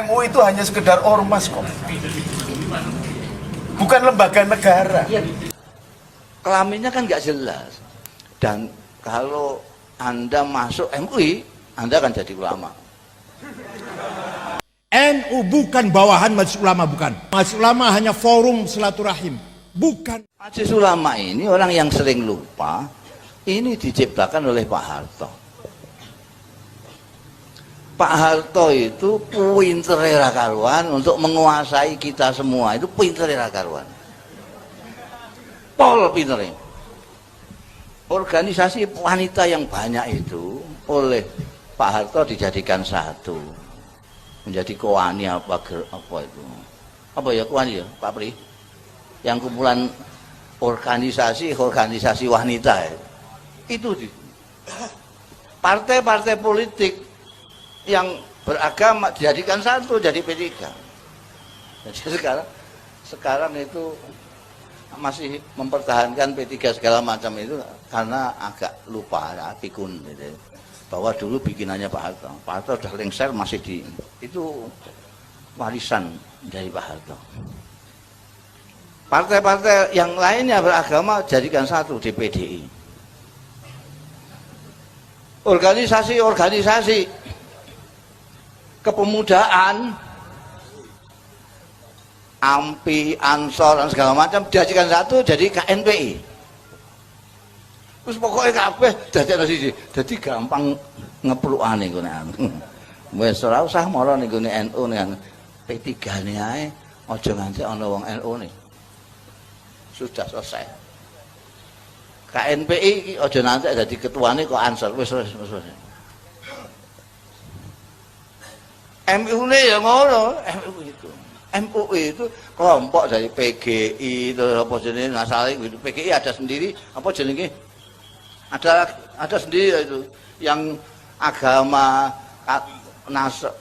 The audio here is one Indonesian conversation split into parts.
MUI itu hanya sekedar ormas kok, bukan lembaga negara. Kelaminnya kan nggak jelas. Dan kalau Anda masuk MUI, Anda akan jadi ulama. NU bukan bawahan Majelis Ulama, bukan. Majelis Ulama hanya forum silaturahim, bukan. Majelis Ulama ini orang yang sering lupa, ini diciptakan oleh Pak Harto. Pak Harto itu pinter karuan untuk menguasai kita semua, itu pinter karuan. Pol pinter. Organisasi wanita yang banyak itu oleh Pak Harto dijadikan satu, menjadi Koani apa itu, apa ya Koani ya Pak Pri, yang kumpulan organisasi wanita ya. Itu partai-partai politik yang beragama dijadikan satu, jadi P3. Jadi sekarang itu masih mempertahankan P3 segala macam itu karena agak lupa ya, pikun gitu. Bahwa dulu bikinannya Pak Harto. Pak Harto sudah lengser masih di itu warisan dari Pak Harto. Partai-partai yang lainnya beragama jadikan satu di PDI. Organisasi kepemudaan, AMPI, Ansor dan segala macam dijadikan satu jadi KNPI. Terus pokoknya kabeh dadekno siji. Dadi gampang ngeplukane ngene anu. Wis ora usah mara ning gone NU ning P3 ne ae, aja nganti ana wong NU ne. Sudah selesai. KNPI iki aja nanti dadi ketuane kok Ansor wis. MUI ya ngono, MUI itu kelompok dari PGI itu apa jenenge Nasali gitu. PGI ada sendiri, apa jenenge? Ada sendiri itu yang agama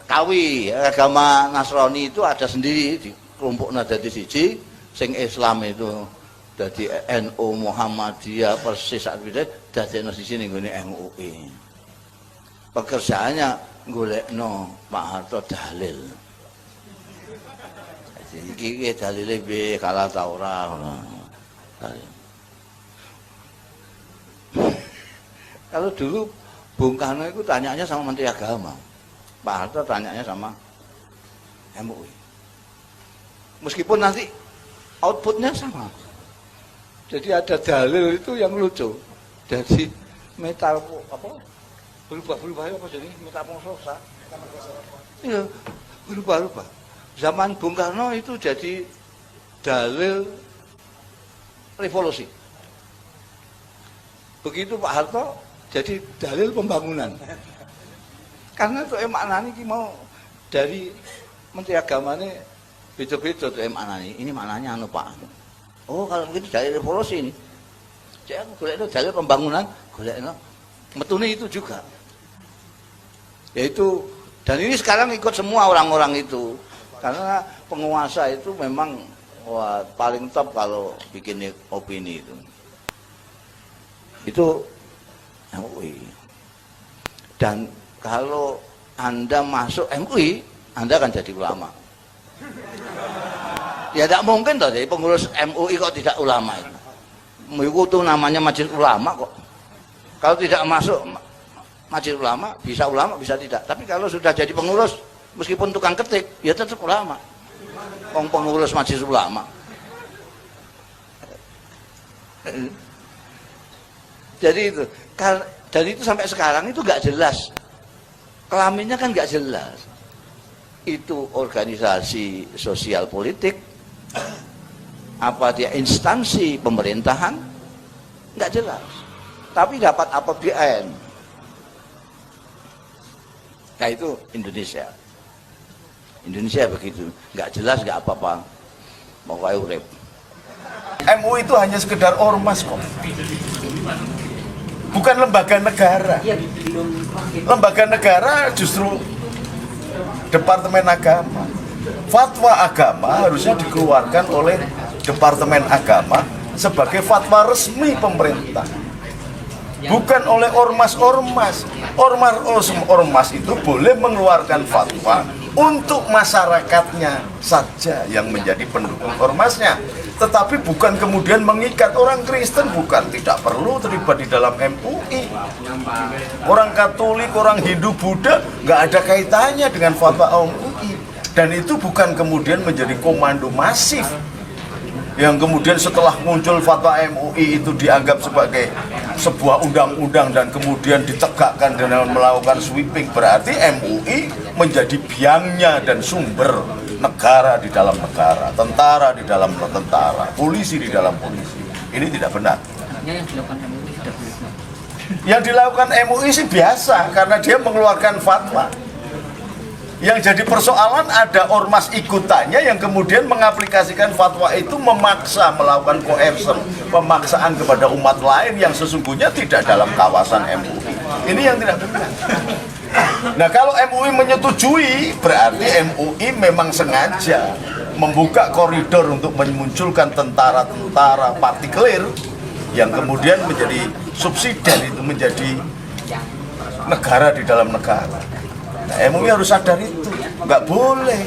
Kawi, agama Nasrani itu ada sendiri di kelompoknya dadi siji, sing Islam itu dadi NU Muhammadiyah persis sak wite dadekno siji ning gone MUI. Pekerjaannya golekno Pak Harto dalil. Iki dalile piye kalah ta ora ngono. Kalau dulu Bung Karno itu tanyanya sama Menteri Agama, Pak Harto tanyanya sama MUI. Meskipun nanti outputnya sama. Jadi ada dalil itu yang lucu. Jadi metal apa? Berubah apa jadi metamorfosa. Iya, berubah. Zaman Bung Karno itu jadi dalil revolusi. Begitu Pak Harto jadi dalil pembangunan. Karena itu maknanya ini mau dari Menteri Agama ini beda-beda tuh maknanya. Ini maknanya anu Pak. Oh kalau begitu dalil revolusi ini. Jadi aku golek dalil pembangunan, golek metune itu juga. Yaitu dan ini sekarang ikut semua orang-orang itu. Karena penguasa itu memang wah, paling top kalau bikin opini itu MUI. Dan kalau Anda masuk MUI, Anda akan jadi ulama. Ya tidak mungkin toh jadi pengurus MUI kok tidak ulama itu. Itu namanya majelis ulama kok. Kalau tidak masuk majelis ulama bisa tidak. Tapi kalau sudah jadi pengurus meskipun tukang ketik, ya tetap ulama. Pengurus majelis ulama. Jadi itu, dan itu sampai sekarang itu nggak jelas. Kelaminnya kan nggak jelas. Itu organisasi sosial politik, apa dia instansi pemerintahan, nggak jelas. Tapi dapat APBN. Nah itu Indonesia. Indonesia begitu, nggak jelas nggak apa-apa, pokoknya urip. MUI itu hanya sekedar ormas kok, bukan lembaga negara. Lembaga negara justru Departemen Agama. Fatwa agama harusnya dikeluarkan oleh Departemen Agama sebagai fatwa resmi pemerintah, bukan oleh ormas-ormas. Ormas itu boleh mengeluarkan fatwa untuk masyarakatnya saja yang menjadi pendukung ormasnya, tetapi bukan kemudian mengikat orang Kristen, bukan, tidak perlu terlibat di dalam MUI. Orang Katolik, orang Hindu, Buddha nggak ada kaitannya dengan fatwa MUI, dan itu bukan kemudian menjadi komando masif yang kemudian setelah muncul fatwa MUI itu dianggap sebagai sebuah undang-undang dan kemudian ditegakkan dengan melakukan sweeping. Berarti MUI menjadi biangnya dan sumber negara di dalam negara, tentara di dalam tentara, polisi di dalam polisi. Ini tidak benar. Yang dilakukan MUI sih biasa karena dia mengeluarkan fatwa. Yang jadi persoalan ada ormas ikutannya yang kemudian mengaplikasikan fatwa itu, memaksa melakukan coercion, pemaksaan kepada umat lain yang sesungguhnya tidak dalam kawasan MUI. Ini yang tidak benar. Nah, kalau MUI menyetujui, berarti MUI memang sengaja membuka koridor untuk memunculkan tentara-tentara partikelir yang kemudian menjadi subsidi, itu menjadi negara di dalam negara. Nah, MUI harus sadar itu, nggak boleh.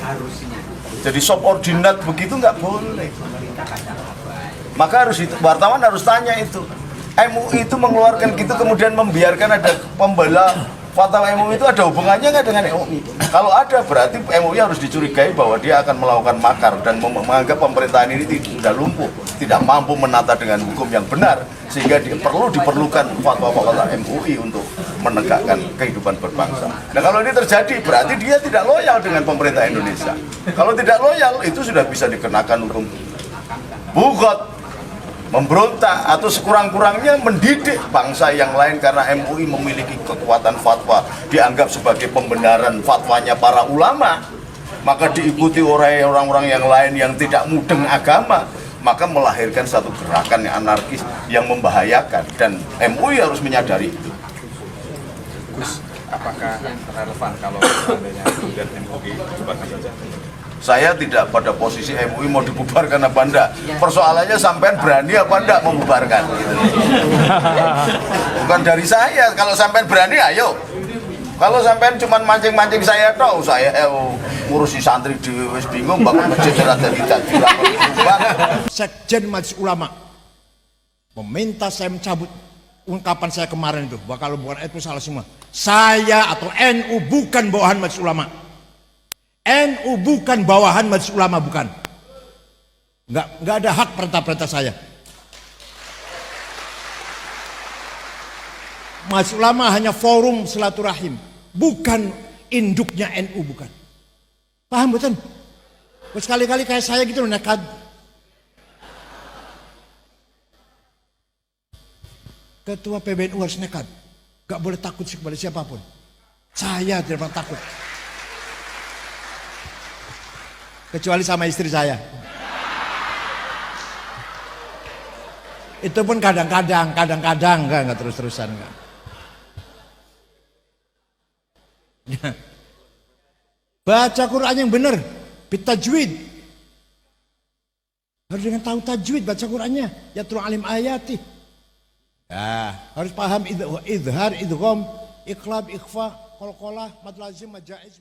Jadi subordinat begitu nggak boleh. Maka harus wartawan harus tanya itu. MUI itu mengeluarkan gitu kemudian membiarkan ada pembela fatwa MUI itu ada hubungannya nggak dengan MUI? Kalau ada berarti MUI harus dicurigai bahwa dia akan melakukan makar dan menganggap pemerintahan ini tidak lumpuh, tidak mampu menata dengan hukum yang benar, sehingga diperlukan fatwa-fatwa MUI untuk menegakkan kehidupan berbangsa. Nah, kalau ini terjadi berarti dia tidak loyal dengan pemerintah Indonesia. Kalau tidak loyal itu sudah bisa dikenakan hukum bugot, memberontak, atau sekurang-kurangnya mendidik bangsa yang lain karena MUI memiliki kekuatan fatwa, dianggap sebagai pembenaran fatwanya para ulama, maka diikuti oleh orang-orang yang lain yang tidak mudeng agama, maka melahirkan satu gerakan yang anarkis yang membahayakan, dan MUI harus menyadari itu. Gus, apakah relevan kalau seandainya kemudian MUI dibubarkan saja? Saya tidak pada posisi MUI mau dibubarkan apa enggak. Persoalannya sampean berani apa enggak membubarkan gitu. Bukan dari saya. Kalau sampean berani, ayo. Kalau sampean cuma mancing-mancing saya tahu, saya ngurusi santri di wis bingung bangun masjid ada tidak. Sekjen Majelis Ulama meminta saya mencabut ungkapan saya kemarin itu bahwa kalau bukan itu salah semua. Saya atau NU bukan bawahan Majelis Ulama. NU bukan bawahan Majelis Ulama, bukan. Nggak ada hak perintah-perintah saya. Majelis Ulama hanya forum silaturahim, bukan induknya NU, bukan. Paham betul? Sekali-kali kayak saya gitu nekat. Ketua PBNU harus nekat, gak boleh takut kepada siapapun. Saya tidak pernah takut, kecuali sama istri saya. Itu pun kadang-kadang, enggak terus-terusan enggak. Baca Quran yang benar, bitajwid. Harus dengan tahu tajwid baca Qurannya, yatlu alim ayati. Ya, harus paham idhar, idgham, iqlab, ikhfa, qalqalah, mad lazim, mad jaiz.